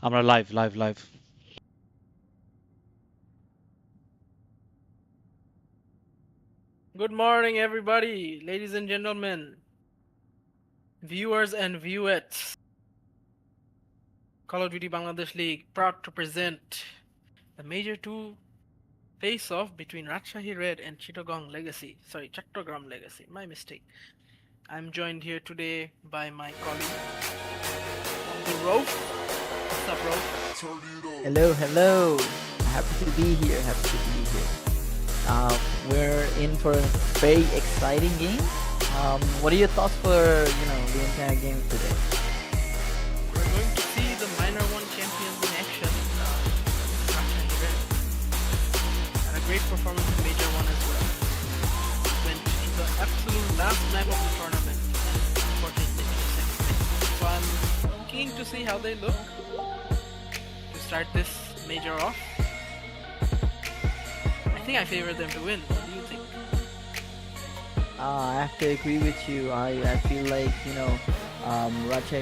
আমরা live. Good morning, everybody, ladies and gentlemen, viewers and viewettes. Call of Duty Bangladesh League proud to present the Major 2 face-off between Rajshahi Red and Chittagong Legacy. Sorry, Chattogram Legacy. My mistake. I'm joined here today by my colleague, the Rof. What's up, Rof? Hello. Happy to be here. We're in for a very exciting game. What are your thoughts for the entire game today? We're going to see the Minor 1 champions in action. Rajshahi Red. And a great performance in Major 1 as well. Went in the absolute last map of the tournament and unfortunately finished second place. So I'm keen to see how they look to start this major off. I think I favor them to win. What do you think? I have to agree with you. I feel like Raja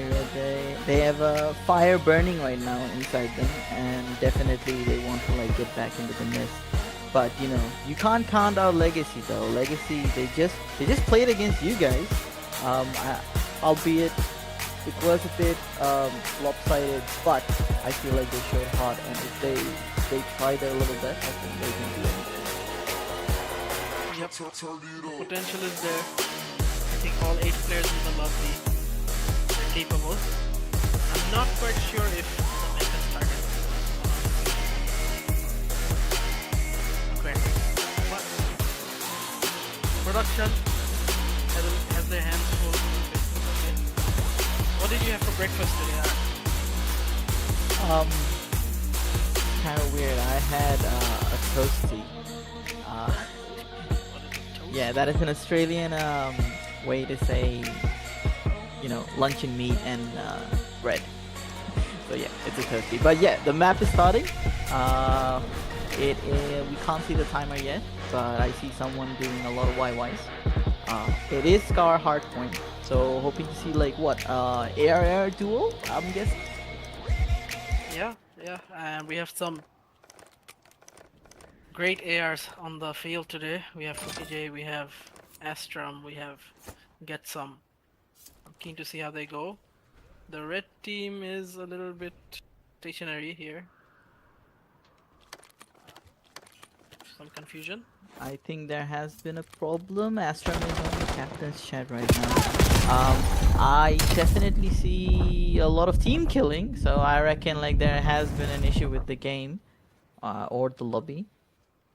they have a fire burning right now inside them, and definitely they want to get back into the mist. But you can't count out Legacy though. Legacy they just played against you guys. Albeit it was a bit lopsided, but I feel like they showed heart, and if they try there a little bit, I think they can do anything. Yep. The potential is there. I think all 8 players in the lobby are capable. I'm not quite sure if the match has started. Okay. But production has their hands full. Okay. What did you have for breakfast today, Art? Kind of weird. I had a toasty. Yeah, that is an Australian way to say, luncheon meat and bread. So yeah, it's a toasty. But yeah, the map is starting. We can't see the timer yet, but I see someone doing a lot of YYs. It is Scar Hardpoint, so hoping to see AR duel, I'm guessing. Yeah, and we have some great ARs on the field today. We have CTG, we have Astrum, we have Get Some. I'm keen to see how they go. The red team is a little bit stationary here. Some confusion. I think there has been a problem. Astrum is on the captain's chat right now. I definitely see a lot of team killing, so I reckon there has been an issue with the game or the lobby.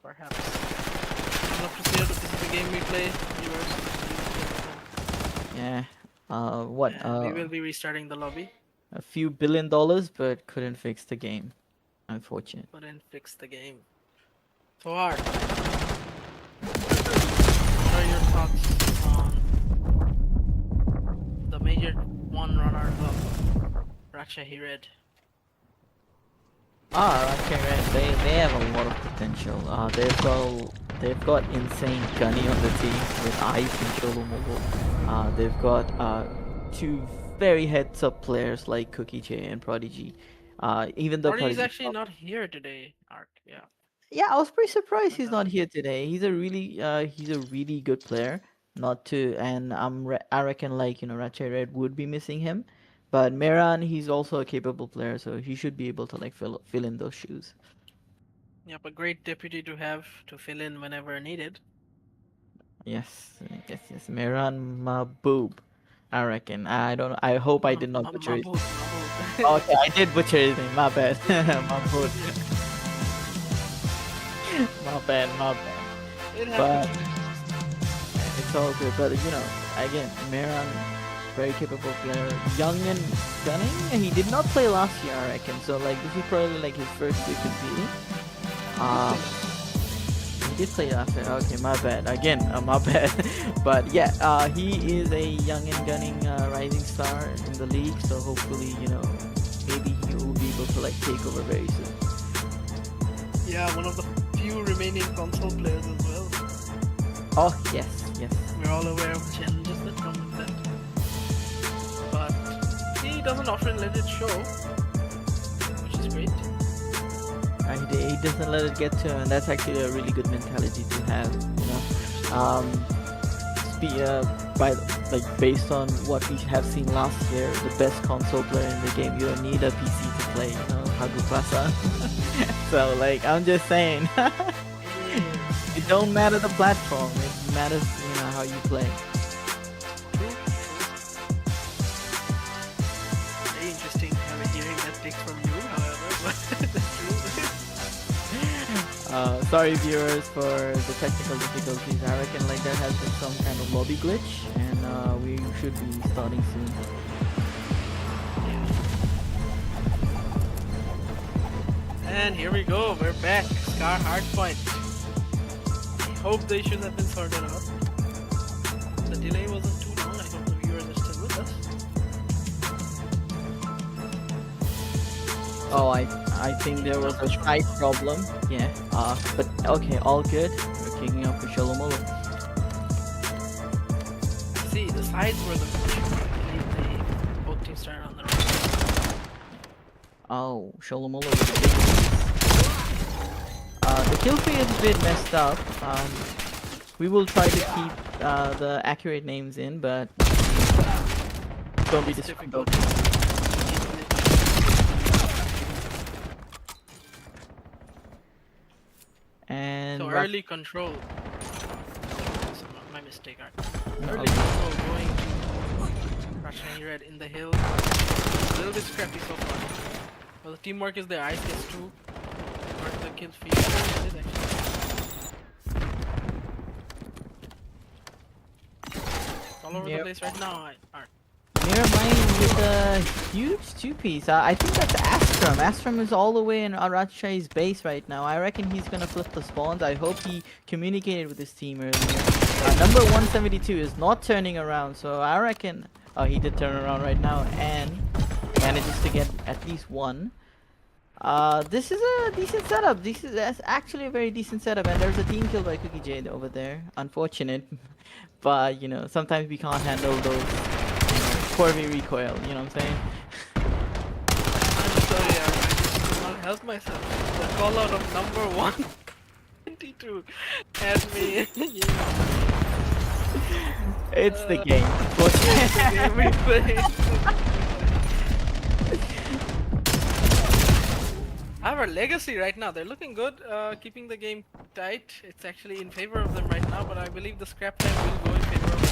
Perhaps. I'd love to see how this is the game we play, viewers. Yeah. We will be restarting the lobby. A few $1 billion, but couldn't fix the game. Unfortunate. Couldn't fix the game. So hard. What are your thoughts on the Major 1 runners of Rajshahi Red? Okay, they have a lot of potential. They've got insane Gunny on the team with Ice and Cholo Mobile. They've got 2 very heads-up players like Cookie J and Prodigy. Even though Prodigy's Prodigy actually not here today, Art. Yeah. Yeah, I was pretty surprised he's not here today. He's a really good player. Not to, and I reckon Rache Red would be missing him, but Meran he's also a capable player, so he should be able to fill in those shoes. Yep, a great deputy to have to fill in whenever needed. Yes. Meran Mahboob, I reckon. I don't. I hope I did not butcher it. Okay, I did butcher his name. My bad. Mahboob. My bad. But it's all good. But again, Meran, very capable player, young and gunning, and he did not play last year, I reckon. So this is probably his first year competing. He did play last year. Okay, my bad. Again, my bad. But yeah, he is a young and gunning rising star in the league. So hopefully, maybe he will be able to take over very soon. Yeah, one of the few remaining console players as well. Oh yes. We're all aware of challenges that come with that. But he doesn't often let it show. is great. He doesn't let it get to him, and that's actually a really good mentality to have. You know, by like based on what we have seen last year, the best console player in the game, you don't need a PC to play. You know, Hagu Plaza. So like, I'm just saying, it don't matter the platform. It matters, you know, how you play. Very interesting hearing that take from you, however, but that's true. Sorry viewers for the technical difficulties. I reckon like there has been some kind of lobby glitch, and we should be starting soon. And here we go, we're back. Scar Hardpoint. I hope the issues have been sorted out. The delay wasn't too long. I hope the viewers are still with us. Oh, I think there was a slight problem. Yeah. But okay, all good. We're kicking off with Shalomolo. See, the sides were the both teams started on the right. Oh, Shalomolo with a big the kill feed is a bit messed up. We will try to keep the accurate names in, but don't be disappointed. And So early control. My mistake. Early okay. control going to Russian Red in the hill. A little bit scrappy so far. Well, the teamwork is there. Ice gets 2. Mark the kill feed. It's all over the place right now. Mirror Mine with a huge 2-piece. I think that's Astrum. Astrum is all the way in RAJ's base right now. I reckon he's gonna flip the spawns. I hope he communicated with his team earlier. Number 172 is not turning around, so I reckon... Oh, he did turn around right now and manages to get at least one. This is a decent setup. That's actually a very decent setup, and there's a team kill by Cookie Jade over there. Unfortunate, but you know, sometimes we can't handle those Corby recoil, you know what I'm saying? I'm sorry, I just could not help myself. The call out of number 122 had me. It's the game. It's the game we play. However, Legacy right now, they're looking good, keeping the game tight. It's actually in favor of them right now, but I believe the scrap time will go in favor of them.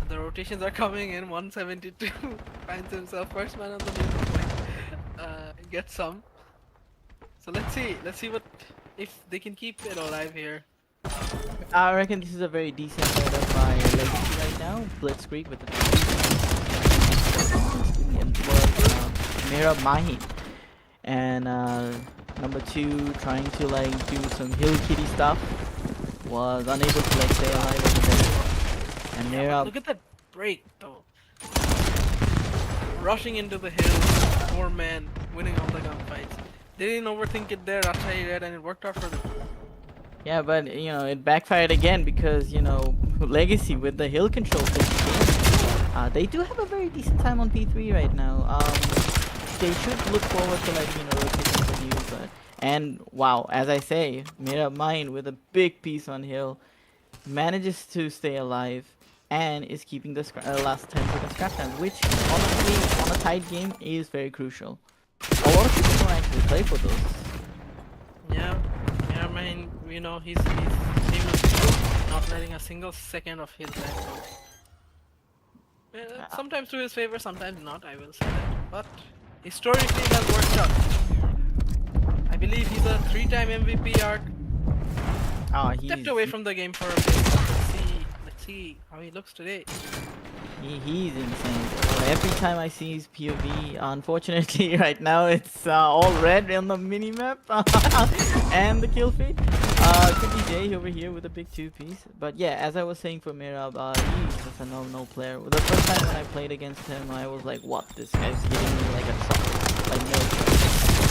The rotations are coming in. 172 finds himself first man on the mid point. Gets some. So let's see what if they can keep it alive here. I reckon this is a very decent setup by Legacy right now. Blitzkrieg with the and Mira Mahi. And number 2 trying to like do some hill kitty stuff, was unable to like stay alive over there. And Mira, look at that break though. Rushing into the hill, 4-man, winning all the gunfights. They didn't overthink it there, RAJ Red, and it worked out for them. yeah, but you know, it backfired again because, you know, Legacy with the hill control they do have a very decent time on P3 right now. They should look forward to like, you know, rotating for you, but and wow, as I say, Mira Mine with a big piece on hill manages to stay alive and is keeping the last 10 second scrap time, which honestly on a tight game is very crucial. A lot of people don't actually play for those. Yeah, I mean, you know, he's famous not letting a single second of his life go. Sometimes to his favor, sometimes not, I will say that. But historically it has worked out. I believe he's a 3-time MVP arc. Stepped away from the game for a bit. Let's see how he looks today. He's insane. Every time I see his POV, unfortunately right now it's all red on the minimap and the kill feed. Cookie J over here with a big 2-piece. But yeah, as I was saying for Mirab, he's just a no player. The first time when I played against him, I was like, what? This guy's hitting me like a truck. Like no.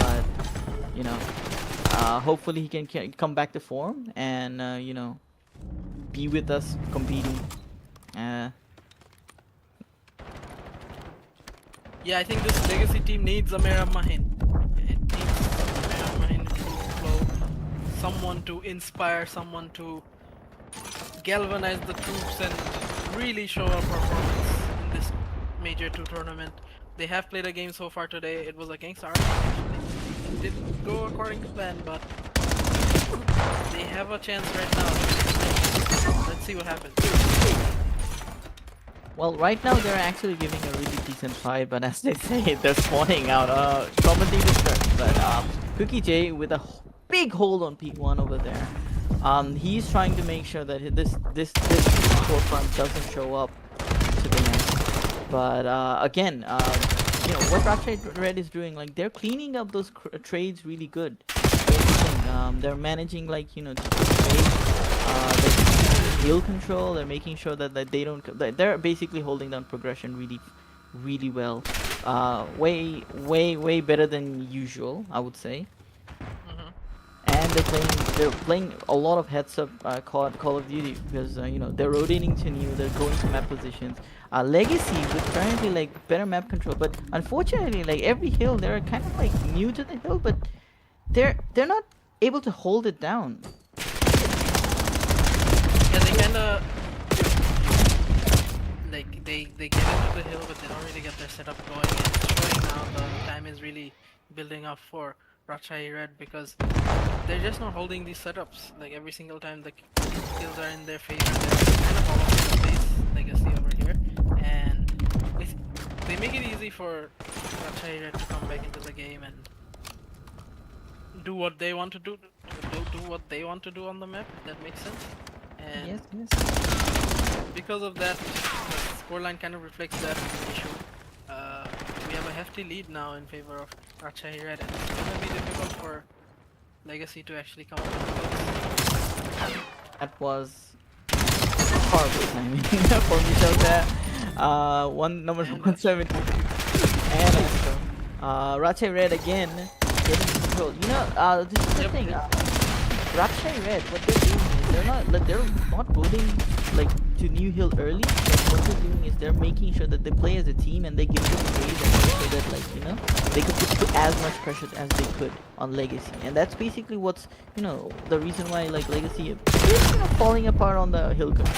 But, you know, hopefully he can come back to form and, you know, be with us competing. Yeah, I think this Legacy team needs a Mera Mahin. someone to inspire, someone to galvanize the troops and really show a performance in this major 2 tournament. They have played a game so far today. It was against RAJ actually. It didn't go according to plan, but they have a chance right now. Let's see what happens. Well, right now they're actually giving a really decent fight, but as they say, they're spawning out. Commentator's turn, but Cookie J with a big hold on P1 over there. He's trying to make sure that this forefront doesn't show up to the net. But again, you know what RAJ Red is doing, like they're cleaning up those trades really good. They're managing like to trade, heal control. They're making sure that they don't. They're basically holding down progression really well. Way better than usual, I would say. And they're playing a lot of heads up Call of Duty because they're rotating to new. They're going to map positions. Legacy with apparently like better map control, but unfortunately like every hill they're kind of like new to the hill, but they're not able to hold it down. Yeah, they kind of like they get into the hill, but they don't really get their setup going. And it's showing now the time is really building up for RAJ Red because they're just not holding these setups. Like every single time the kills are in their favor, they're kind of all over the place. Legacy over here, and they make it easy for RAJ Red to come back into the game and do what they want to do what they want to do on the map, if that makes sense. And Yes. because of that, the scoreline kind of reflects that issue. We have a hefty lead now in favor of RAJ Red, and it's gonna be difficult for Legacy to actually come up with goals. That was horrible timing for Michelle there. Number 170 and Astro. RAJ Red again getting control. This is the thing. RAJ Red, what they're doing is they're not voting like to New Hill early. Like, what they're doing is they're making sure that they play as a team and they give them trades and so that they could put as much pressure as they could on Legacy. And that's basically what's the reason why like Legacy is falling apart on the hill control.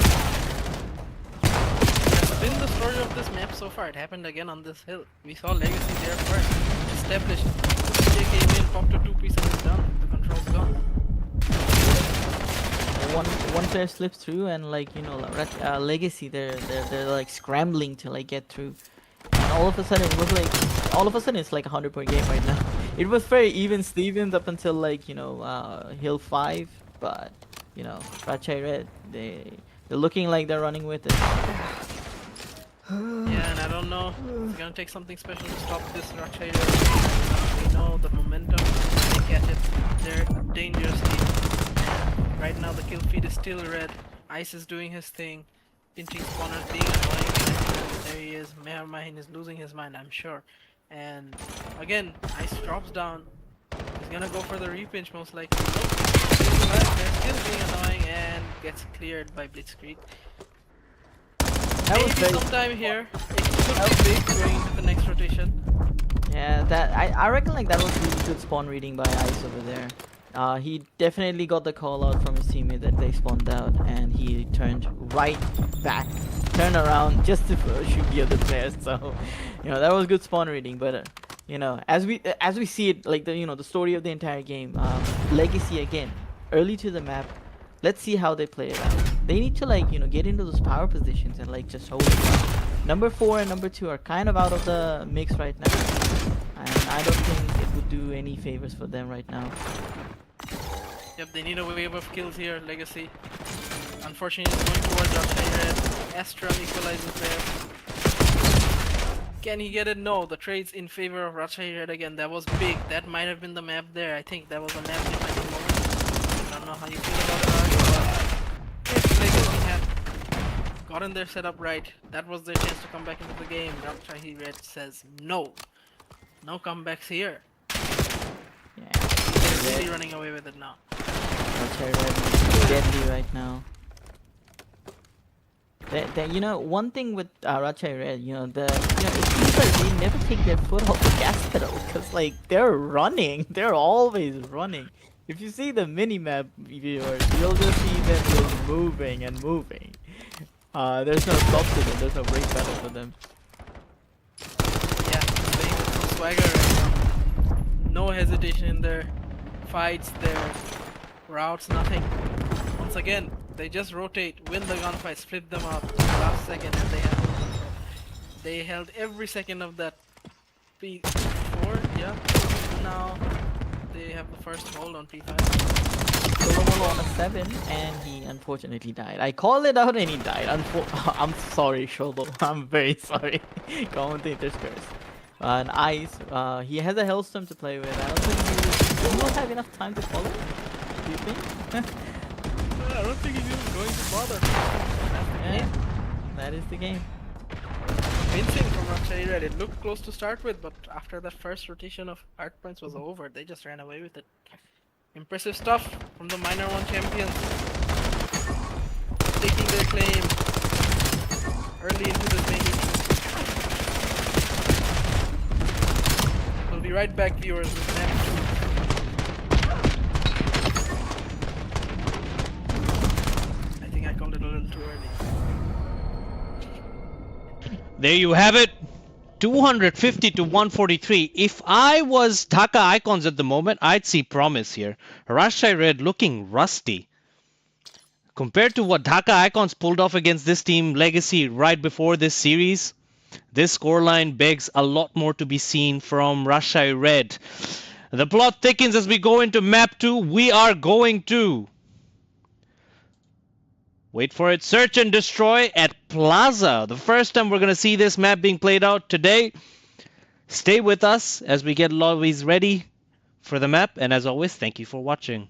That's been the story of this map so far. It happened again on this hill. We saw Legacy there first, established. CJ came in, popped a 2-piece and it's done. The control's gone. One player slips through and Legacy they're like scrambling to like get through, and all of a sudden it's like a 100-point game right now. It was very even Stevens up until like hill 5, but RAJ Red they're looking like they're running with it. Yeah, and I don't know. It's gonna take something special to stop this RAJ Red. We know the momentum. They catch it. They're dangerously. Right now the kill feed is still red. Ice is doing his thing. Pinching spawners, being annoying. There he is. Mehermahin is losing his mind, I'm sure. And again, Ice drops down. He's gonna go for the repinch most likely. Nope. They're still being annoying and gets cleared by Blitzkrieg. Maybe sometime here it could be big going into the next rotation. Yeah, I reckon like that was really good spawn reading by Ice over there. He definitely got the call out from his teammate that they spawned out, and he turned right back, turned around just to shoot the other players. So, that was good spawn reading. But as we see it, like the story of the entire game, Legacy again, early to the map. Let's see how they play it out. They need to get into those power positions and just hold it. Number 4 and number 2 are kind of out of the mix right now, and I don't think it would do any favors for them right now. Yep, they need a wave of kills here, Legacy. Unfortunately, it's going towards RAJ Red. Astra equalizes there. Can he get it? No, the trade's in favor of RAJ Red again. That was big. That might have been the map there. I think that was a map defining moment. I don't know how you feel about it, but if Legacy had gotten their setup right, that was their chance to come back into the game. RAJ Red says no. No comebacks here. Yeah. They're really running away with it now. RAJ Red is deadly right now. One thing with RAJ Red, it seems like they never take their foot off the gas pedal because they're running. They're always running. If you see the mini-map, viewers, you'll just see them just moving and moving. There's no stop to them, there's no break battle for them. Yeah, playing with some swagger right now. No hesitation in their fights, their routes, nothing. Once again, they just rotate, win the gunfight, split them up last second, and they held every second of that P4, yeah. Now they have the first hold on P5. Solo on a 7, and he unfortunately died. I called it out and he died. I'm sorry, Sholo. I'm very sorry. Commentator's curse. And Ice, he has a Hellstorm to play with. I don't think he will have enough time to follow. Do you think? I don't think he's even going to bother. Yeah, that is the game. Convincing from RAJ. It looked close to start with, but after that first rotation of hard points was over, they just ran away with it. Impressive stuff from the Minor 1 champions. Taking their claim early into the game. We'll be right back, viewers, with map 2. I think I called it a little too early. There you have it. 250 to 143. If I was Dhaka Icons at the moment, I'd see promise here. RAJ Red looking rusty. Compared to what Dhaka Icons pulled off against this team Legacy right before this series, this scoreline begs a lot more to be seen from RAJ Red. The plot thickens as we go into map 2. We are going to... wait for it. Search and destroy at Plaza. The first time we're going to see this map being played out today. Stay with us as we get lobbies ready for the map. And as always, thank you for watching.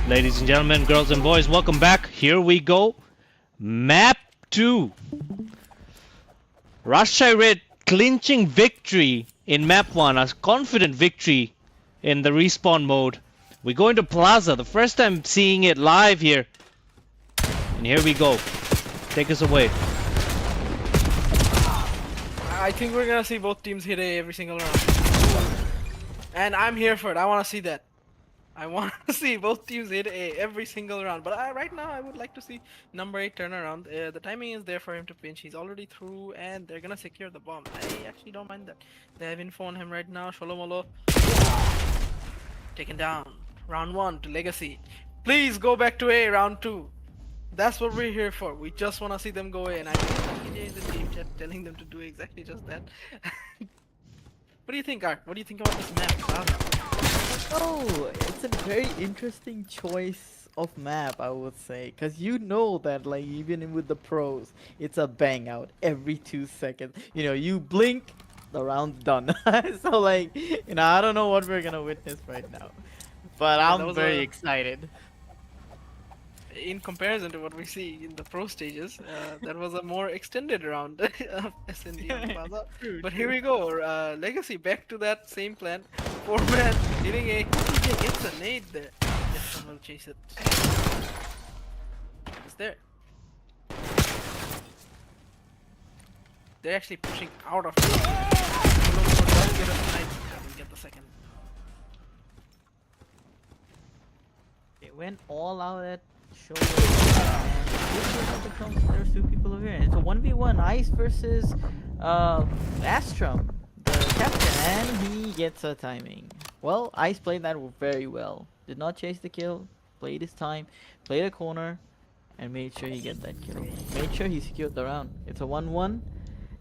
Ladies and gentlemen, girls and boys, welcome back. Here we go. Map 2. Rajshahi Red clinching victory in map 1. A confident victory in the respawn mode. We go into Plaza. The first time seeing it live here. And here we go. Take us away. I think we're gonna see both teams hit A every single round. And I'm here for it. I wanna see that. I want to see both teams hit A every single round. But right now, I would like to see number 8 turn around. The timing is there for him to pinch. He's already through, and they're gonna secure the bomb. I actually don't mind that. They have info on him right now. Sholomolo taken down. Round 1 to Legacy. Please go back to A round 2. That's what we're here for. We just want to see them go A, and I think CTG is in team chat telling them to do exactly just that. What do you think, Art? What do you think about this map? Oh, it's a very interesting choice of map, I would say, because you know that, like, even with the pros, it's a bang out every 2 seconds. You know, you blink, the round's done. So, like, you know, I don't know what we're gonna witness right now, but Yeah, I'm very excited. In comparison to what we see in the pro stages, that was a more extended round of SND on Plaza. But here we go, Legacy back to that same plan. 4-man hitting A. CTG gets a nade there. Yes, will chase it. It's there. They're actually pushing out of it. Does get a snipe. Doesn't get the second. It went all out at shoulder. And there's 2 people over here. It's a 1v1 Ice versus Astrum, the captain, and he gets a timing. Well, Ice played that very well. Did not chase the kill, played his time, played a corner, and made sure he get that kill. Made sure he secured the round. It's a 1-1.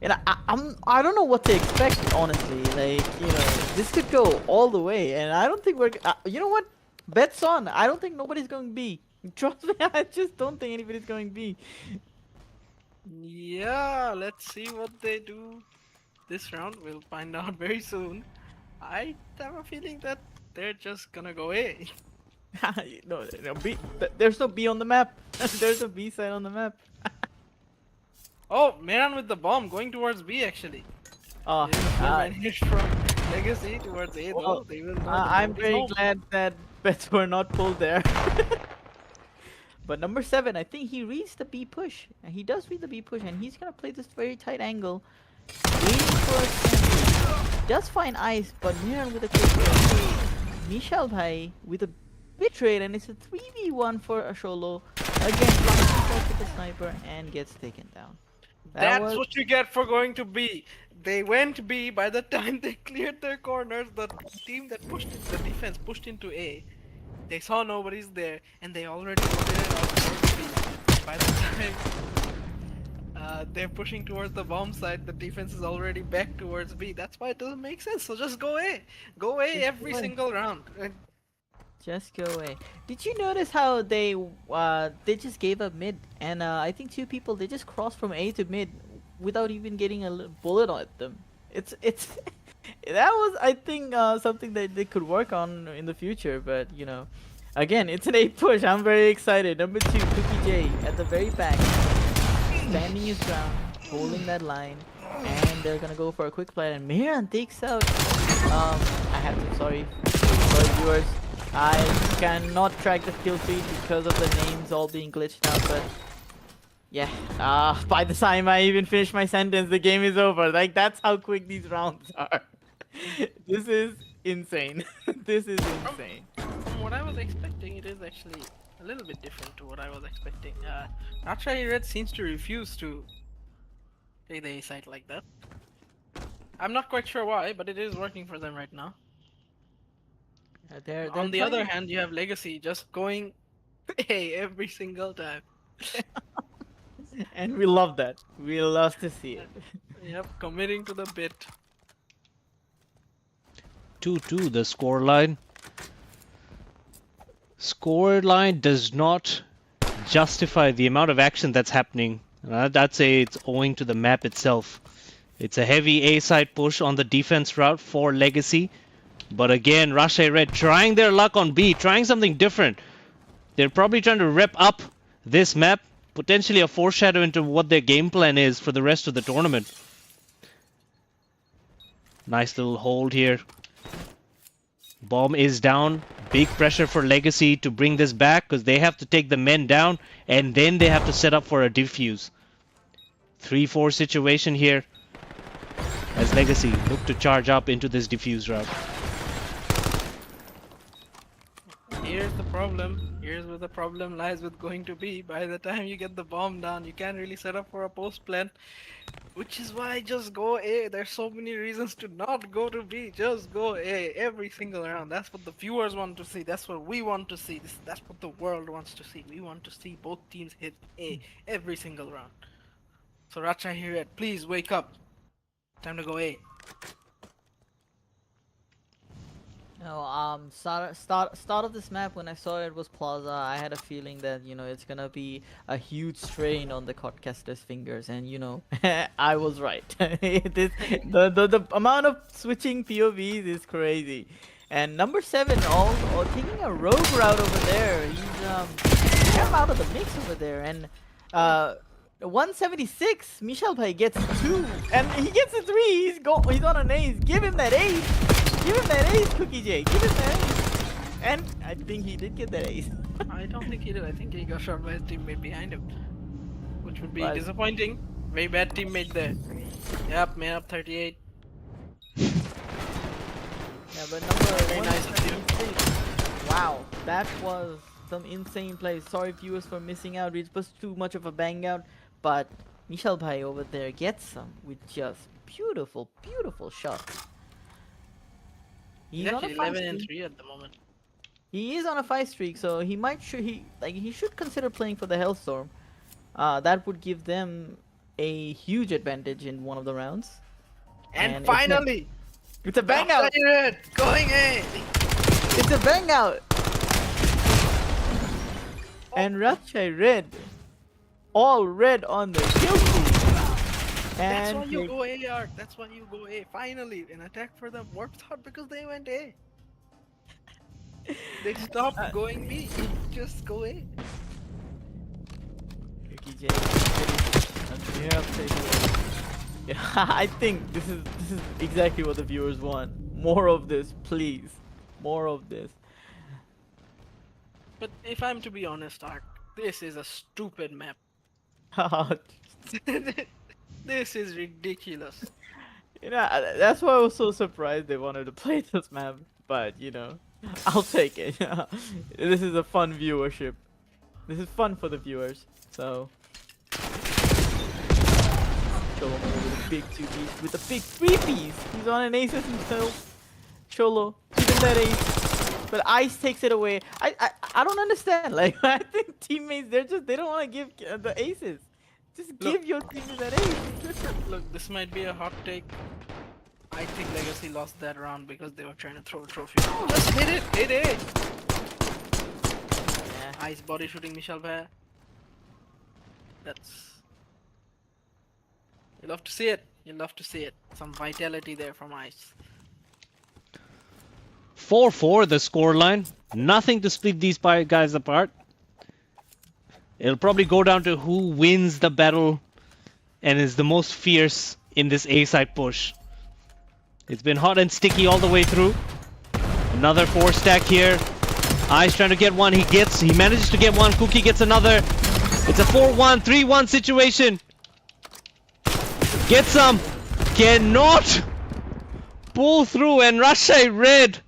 And I don't know what to expect, honestly. Like, you know, this could go all the way, and I don't think we're you know what? Bets on. I don't think nobody's going B. Trust me, I just don't think anybody's going B. Yeah, let's see what they do this round. We'll find out very soon. I have a feeling that they're just gonna go A. No, B. There's no B on the map. There's a B side on the map. Oh, Meran with the bomb going towards B actually. Oh, hit from Legacy towards A though. They will not I'm go very home. glad that bets were not pulled there. But number 7, I think he reads the B push. And he does read the B push, and he's gonna play this very tight angle, waiting for a chance. Does find Ice, but Miran with a quick hit. Michel Bhai with a bit rate, and it's a 3v1 for Asholo. Again, blocks himself with the sniper and gets taken down. That's what you get for going to B. They went B. By the time they cleared their corners, the team that pushed it, the defense pushed into A. They saw nobody's there, and they already rotated out towards B. By the time they're pushing towards the bomb site, the defense is already back towards B. That's why it doesn't make sense. So just go A. Go A every single round. Just go away. Did you notice how they just gave up mid, and I think 2 people, they just crossed from A to mid without even getting a bullet at them. It's that was, I think, something that they could work on in the future. But you know, again, it's an A push. I'm very excited. Number 2, Cookie J at the very back, standing his ground, holding that line, and they're gonna go for a quick play. And Miran takes out. I have to sorry viewers. I cannot track the kill feed because of the names all being glitched out, but yeah, by the time I even finish my sentence, the game is over. Like, that's how quick these rounds are. This is insane. This is insane. From what I was expecting, it is actually a little bit different to what I was expecting. Rajshahi Red seems to refuse to take the A site like that. I'm not quite sure why, but it is working for them right now. They're On the other hand, you have Legacy just going A every single time. and we love that. We love to see it. Yep, committing to the bit. 2-2 the scoreline. Scoreline does not justify the amount of action that's happening. I'd say it's owing to the map itself. It's a heavy A side push on the defense route for Legacy. But again, Rajshahi Red trying their luck on B, trying something different. They're probably trying to rep up this map, potentially a foreshadow into what their game plan is for the rest of the tournament. Nice little hold here. Bomb is down. Big pressure for Legacy to bring this back because they have to take the men down and then they have to set up for a defuse. 3-4 situation here as Legacy look to charge up into this defuse route. Here's the problem. Here's where the problem lies with going to B. By the time you get the bomb down, you can't really set up for a post plant. Which is why just go A. There's so many reasons to not go to B. Just go A every single round. That's what the viewers want to see. That's what we want to see. That's what the world wants to see. We want to see both teams hit A every single round. So Racha here, please wake up. Time to go A. No, start of this map when I saw it was Plaza, I had a feeling that it's gonna be a huge strain on the Codcaster's fingers, and I was right. The amount of switching POVs is crazy, and number 7 all taking a rogue route over there. He's kept out of the mix over there, and 176 Michel Bhai gets 2, and he gets a 3. He's on an ace. Give him that ace. Give him that ace, Cookie J. Give him that ace. And I think he did get that ace. I don't think he did. I think he got shot by his teammate behind him. Which would be But- disappointing. Very bad teammate there. Yep, man up 38. Yeah, but number Very nice of you. 176. Wow, that was some insane plays. Sorry viewers for missing out. It was too much of a bang out. But Michel Bhai over there gets some with just beautiful, beautiful shots. He's on a actually 5 11 and streak. 3 at the moment. He is on a 5 streak, so he should consider playing for the Hellstorm. That would give them a huge advantage in one of the rounds. And it's a- finally! It's a bang out! Red, going A! It's a bang out! And Ratchai red. All red on the kill streak. That's And why you go A, Ark. That's why you go A. Finally, an attack for them worked out because they went A. They stopped going B. Just go A. Cookie J. Yeah, I think this is exactly what the viewers want. More of this, please. More of this. But if I'm to be honest, Ark, this is a stupid map. This is ridiculous. That's why I was so surprised they wanted to play this map. But I'll take it. This is a fun viewership. This is fun for the viewers. So Cholo with a big 2-piece, with a big 3-piece. He's on an ace himself. Cholo, give him that ace. But Ice takes it away. I don't understand. Like, I think teammates, they don't want to give the aces. Just give your teammate that ace. Look, this might be a hot take. I think Legacy lost that round because they were trying to throw a trophy. Just hit it! Hit it! Yeah. Ice body shooting Michel Bhai. That's... You love to see it. You love to see it. Some vitality there from Ice. 4-4 the scoreline. Nothing to split these guys apart. It'll probably go down to who wins the battle and is the most fierce in this A-side push. It's been hot and sticky all the way through. Another 4-stack here. Ice trying to get one. He manages to get one. Cookie gets another. It's a 4-1, 3-1 situation. Get some. Cannot pull through, and Rashai Red.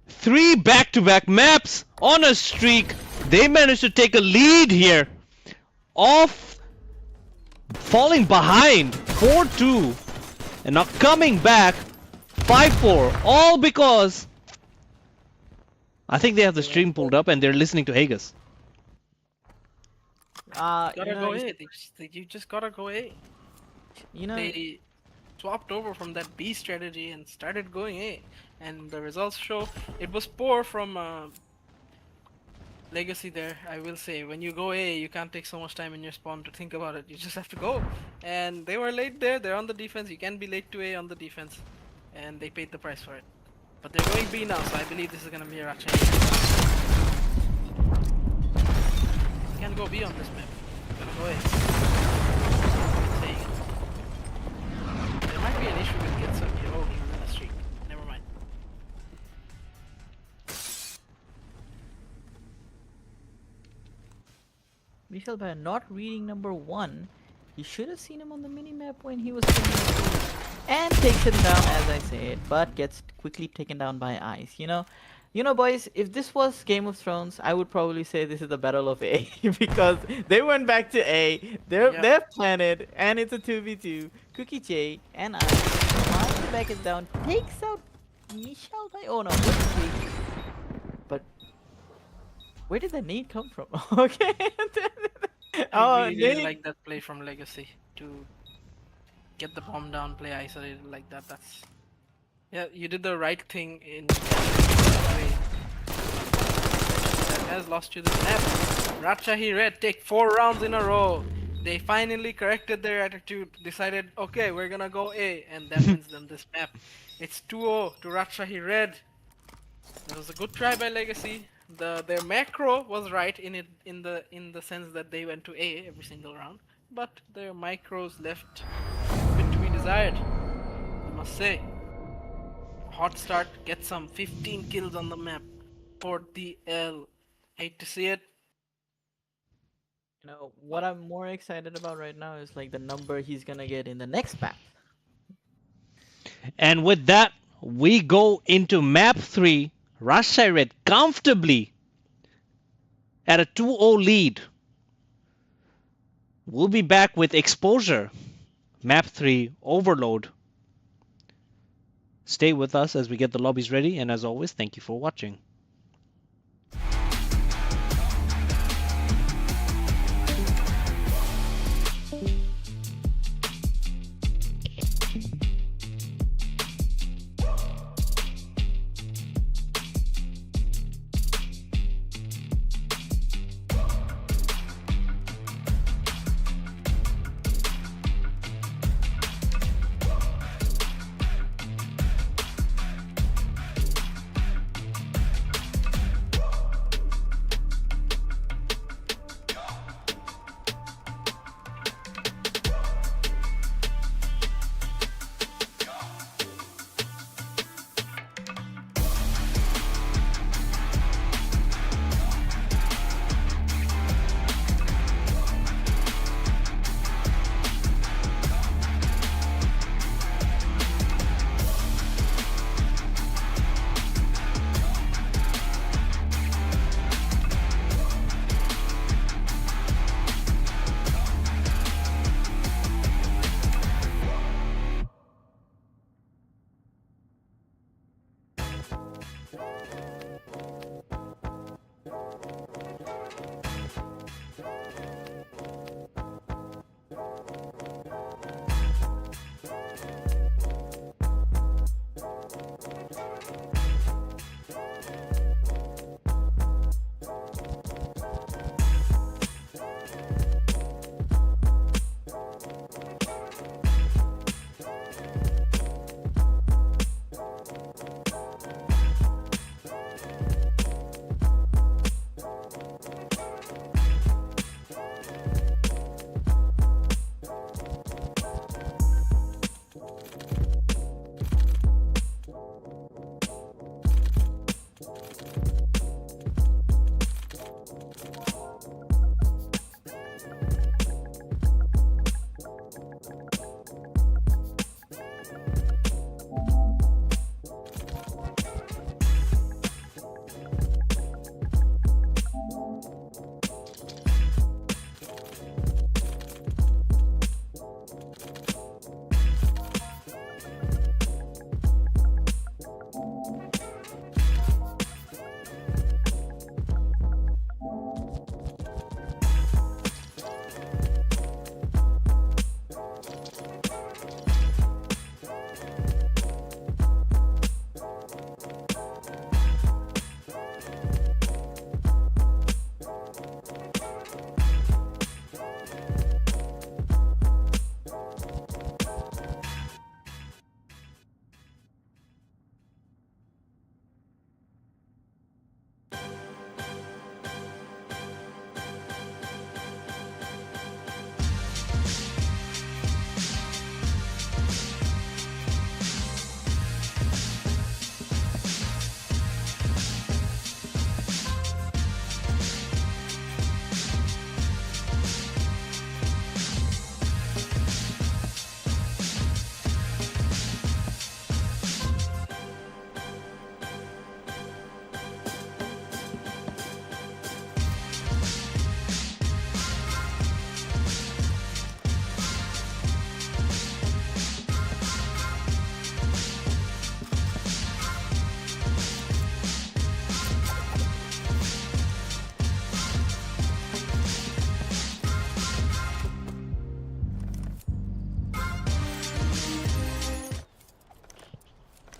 3 back-to-back maps on a streak. They managed to take a lead here. Off falling behind 4-2 and now coming back 5-4, all because I think they have the stream pulled up and they're listening to Hagus. Gotta go A. You just gotta go A. They swapped over from that B strategy and started going A. And the results show it was poor from Legacy there, I will say. When you go A, you can't take so much time in your spawn to think about it. You just have to go. And they were late there. They're on the defense. You can be late to A on the defense. And they paid the price for it. But they're going B now, so I believe this is going to be a Ratchet. B on this map. Gonna go A. Saying it. There might be an issue with Getsup here. Oh, he was in a streak. Never mind. Michel, by not reading number 1, you should have seen him on the minimap when he was coming and takes him down, as I said, but gets quickly taken down by Ice. You know, boys, if this was Game of Thrones, I would probably say this is the Battle of A because they went back to A, their planet, and it's a 2v2. Cookie J and Ice, back is down, takes out Michel by but where did the nade come from? Okay. I really like that play from Legacy to get the bomb down, play isolated like that. Yeah, you did the right thing in that way. That has lost you this map. Rajshahi Red take 4 rounds in a row. They finally corrected their attitude, decided, okay, we're gonna go A, and that wins them this map. It's 2-0 to Rajshahi Red. It was a good try by Legacy. Their macro was right in the sense that they went to A every single round, but their micros left a bit to be desired, I must say. Hot start, get some 15 kills on the map for the L. Hate to see it. What I'm more excited about right now is like the number he's gonna get in the next map. And with that, we go into map 3. Rajshahi Red comfortably at a 2-0 lead. We'll be back with Exposure, map 3 Overload. Stay with us as we get the lobbies ready, and as always, thank you for watching.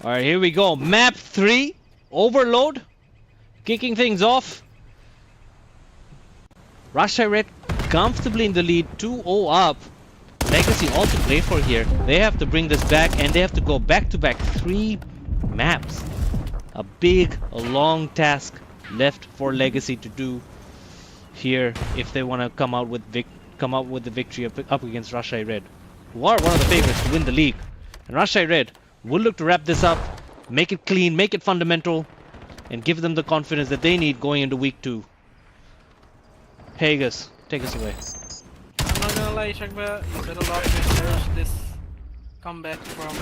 Alright, here we go. Map 3. Overload. Kicking things off. Russia Red comfortably in the lead. 2-0 up. Legacy all to play for here. They have to bring this back and they have to go back-to-back 3 maps. A big, a long task left for Legacy to do here if they want to come out with the victory up against Russia Red, who are one of the favorites to win the league. And Russia Red will look to wrap this up, make it clean, make it fundamental, and give them the confidence that they need going into week 2. Hagus, take us away. I'm not gonna lie, Shakba, you said a lot to encourage this comeback from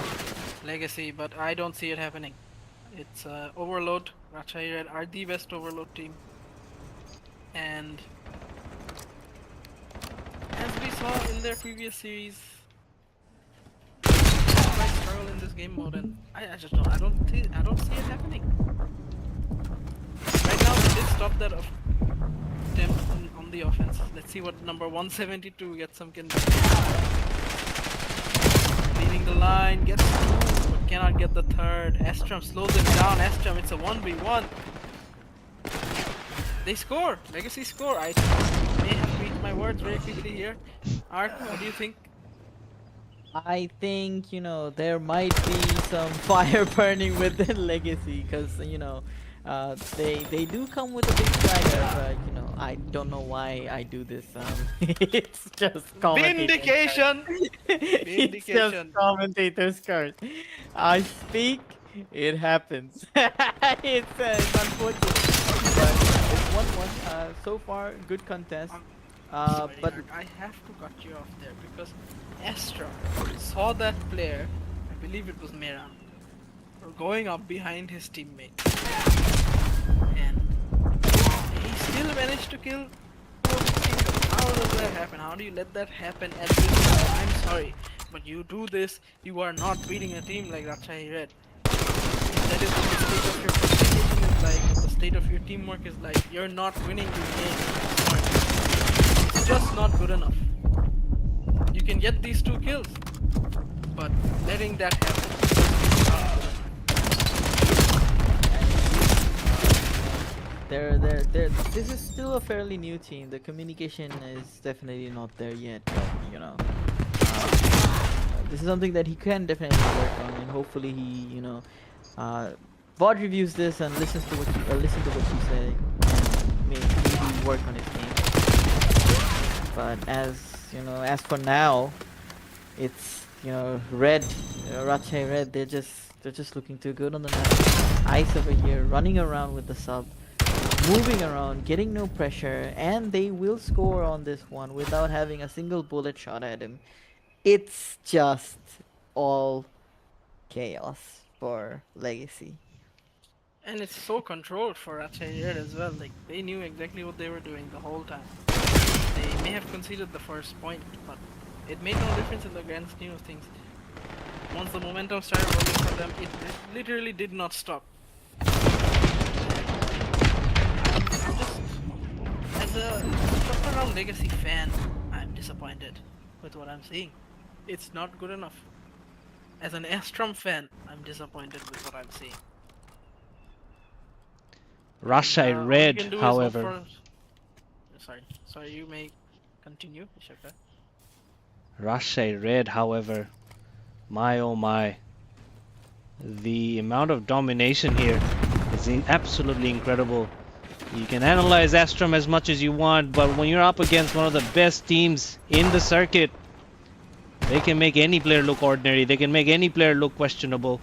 Legacy, but I don't see it happening. It's Overload. Russia Red are the best Overload team. And as we saw in their previous series, they might struggle in this game mode, and I just don't. I don't see it happening. Right now, they did stop that attempt on the offense. Let's see what number 172 gets some can do. Leading the line, gets two, but cannot get the third. Estrom slows it down. Estrom, it's a 1v1. They score! Legacy score! I may have to eat my words very quickly here. Art, what do you think? I think, you know, there might be some fire burning within Legacy, because, you know, they do come with a big swagger, but, you know, I don't know why I do this. It's just Vindication! It's just commentator's curse. I speak, it happens. It's unfortunate, but it's 1-1. So far, good contest. Sorry, But Art, I have to cut you off there because Astra saw that player, I believe it was Meran, going up behind his teammate. And he still managed to kill How does that happen? How do you let that happen at this time? I'm sorry, but you do this, you are not beating a team like Rajshahi Red. That is what the state of your communication is like, what the state of your teamwork is like. You're not winning this game. It's just not good enough. You can get these 2 kills, but letting that happen is not good enough. This is still a fairly new team. The communication is definitely not there yet, but, you know, this is something that he can definitely work on, and hopefully he, you know, VOD reviews this and listen to what you say, and maybe work on his game. But as you know, as for now, it's, you know, Rajshahi Red. They're just looking too good on the map. Ice over here, running around with the sub, moving around, getting no pressure, and they will score on this one without having a single bullet shot at him. It's just all chaos for Legacy. And it's so controlled for Rajshahi Red as well. Like, they knew exactly what they were doing the whole time. They may have conceded the first point, but it made no difference in the grand scheme of things. Once the momentum started rolling for them, it literally did not stop. I'm just, as a first round Legacy fan, I'm disappointed with what I'm seeing. It's not good enough. As an Astrom fan, I'm disappointed with what I'm seeing. Rajshahi All we Red, can do is however. hope for- Sorry, you may continue, Ishaka. Rajshahi Red, however, my oh my. The amount of domination here is absolutely incredible. You can analyze Astrom as much as you want, but when you're up against one of the best teams in the circuit, they can make any player look ordinary. They can make any player look questionable.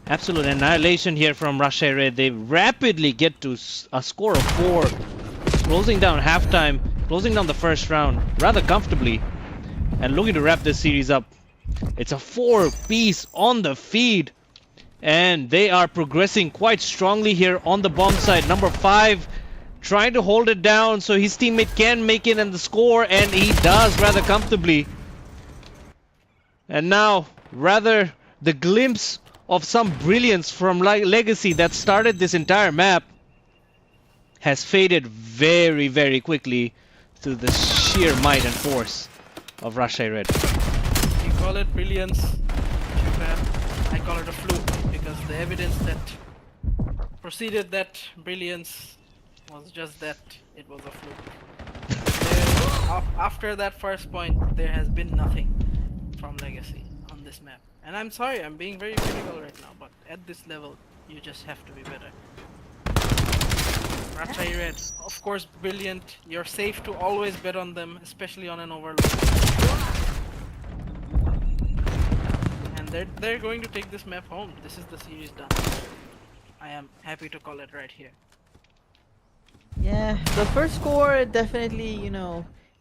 Absolute annihilation here from Rajshahi Red. They rapidly get to a score of 4, closing down halftime, closing down the first round rather comfortably, and looking to wrap this series up. It's a 4-piece on the feed, and they are progressing quite strongly here on the bomb side. Number 5 trying to hold it down so his teammate can make it and the score, and he does rather comfortably. And now, rather, the glimpse of some brilliance from Legacy that started this entire map has faded very, very quickly to the sheer might and force of Rajshahi Red. You call it brilliance, Ishaka. I call it a fluke because the evidence that preceded that brilliance was just that it was a fluke. After that first point, there has been nothing from Legacy on this map. And I'm sorry, I'm being very critical right now, but at this level, you just have to be better. Rachai Red, of course, brilliant. You're safe to always bet on them, especially on an overload. And they're going to take this map home. This is the series done. I am happy to call it right here. Yeah, the first score definitely,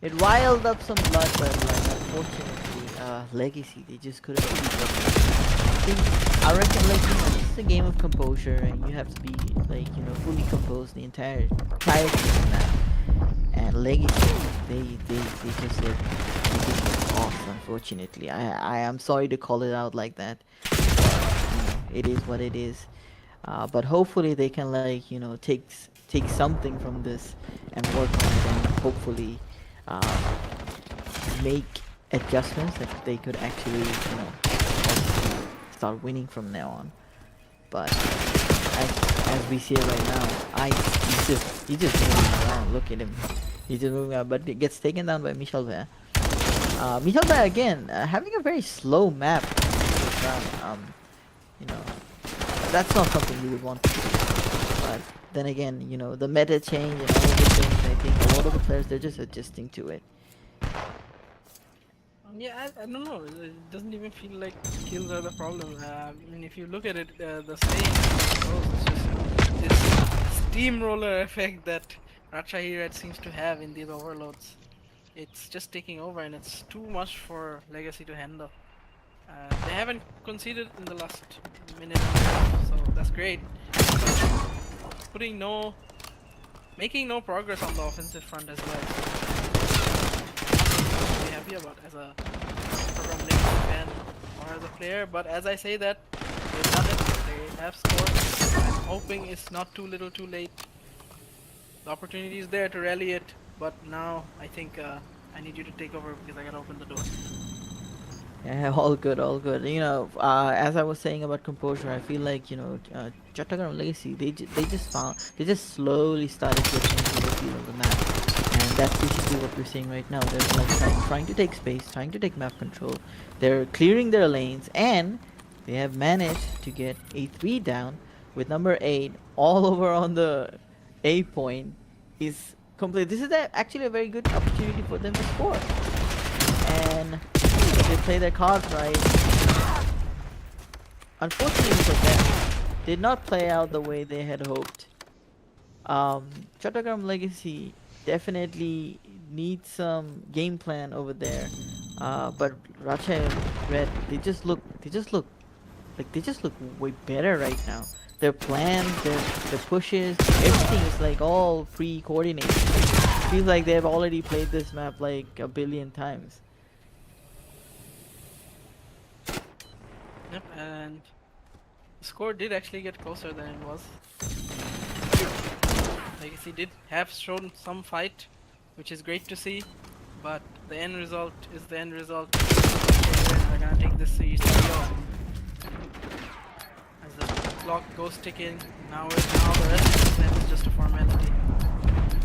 it riled up some blood, but like unfortunately, Legacy they just couldn't keep up. I reckon like it's a game of composure, and you have to be like fully composed the entire of that. And Legacy, they just look off. Unfortunately, I am sorry to call it out like that. It is what it is. But hopefully they can like take something from this and work on it, and hopefully uh, make adjustments that they could actually start winning from now on. But as we see it right now, he's just moving around. Look at him. He's just moving around, but it gets taken down by Michel Ver. Michel Ver again having a very slow map this round. You know, that's not something you would want to do. But then again, the meta change and all of the things, I think a lot of the players, they're just adjusting to it. Yeah, I don't know. It doesn't even feel like kills are the problem. I mean, if you look at it, the saying goes, it's just this steamroller effect that Rachai Red seems to have in these overloads. It's just taking over, and it's too much for Legacy to handle. They haven't conceded in the last minute and a half, so that's great. But making no progress on the offensive front as well. I'm really happy about as a program Legacy fan or as a player. But as I say that, they've done it. They have scored. I'm hoping it's not too little, too late. The opportunity is there to rally it, but now I think I need you to take over because I gotta open the door. Yeah, all good, all good. As I was saying about composure, I feel like Chattogram Legacy, they just slowly started getting into the feel of the map, and that's basically what we're seeing right now. They're like trying to take space, trying to take map control. They're clearing their lanes, and they have managed to get a 3 down with number 8 all over on the A point. Is complete. This is actually a very good opportunity for them to score, and if they play their cards right. Unfortunately for them, did not play out the way they had hoped. Chattogram Legacy definitely needs some game plan over there. But Racha and Red, they just look way better right now. Their plans, their pushes, everything is like all pre-coordinated. Feels like they've already played this map like a billion times. Yep, and the score did actually get closer than it was. Legacy did have shown some fight, which is great to see, but the end result is the end result. They're gonna take this series 3-0. As the clock goes ticking, now the rest of the map is just a formality.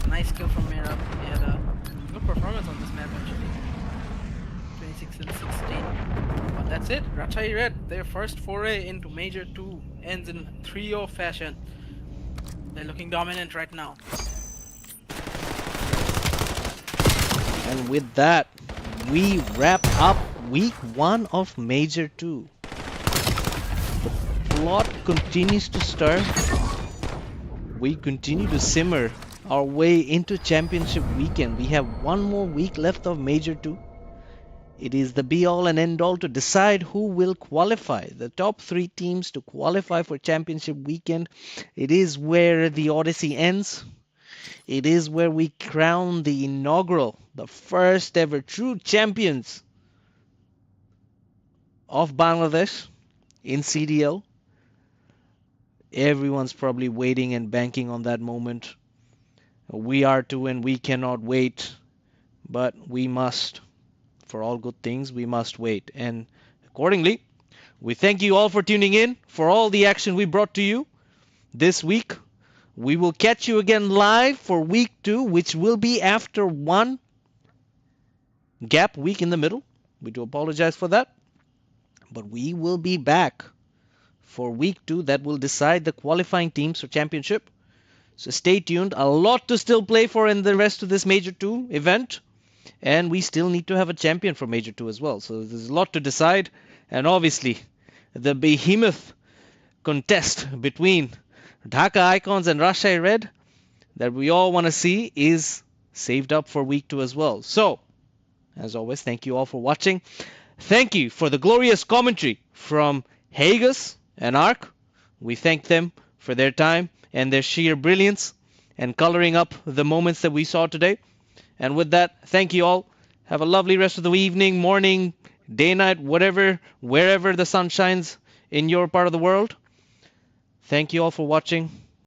Nice kill from Mirab. He had a good performance on this map actually. 26 and 16. But that's it. Rachai Red, their first foray into Major 2 ends in 3-0 fashion. They're looking dominant right now. And with that, we wrap up week 1 of Major 2. The plot continues to stir. We continue to simmer our way into championship weekend. We have one more week left of Major 2. It is the be-all and end-all to decide who will qualify. The top 3 teams to qualify for championship weekend. It is where the Odyssey ends. It is where we crown the inaugural, the first ever true champions of Bangladesh in CDL. Everyone's probably waiting and banking on that moment. We are too, and we cannot wait, but we must. For all good things, we must wait. And accordingly, We thank you all for tuning in for all the action we brought to you this week. We will catch you again live for week 2, which will be after one gap week in the middle. We do apologize for that. But we will be back for week 2 that will decide the qualifying teams for championship. So stay tuned. A lot to still play for in the rest of this Major 2 event. And we still need to have a champion for Major 2 as well. So there's a lot to decide. And obviously, the behemoth contest between Dhaka Icons and Rajshahi Red that we all want to see is saved up for week 2 as well. So, as always, thank you all for watching. Thank you for the glorious commentary from Hagus and Ark. We thank them for their time and their sheer brilliance and coloring up the moments that we saw today. And with that, thank you all. Have a lovely rest of the evening, morning, day, night, whatever, wherever the sun shines in your part of the world. Thank you all for watching.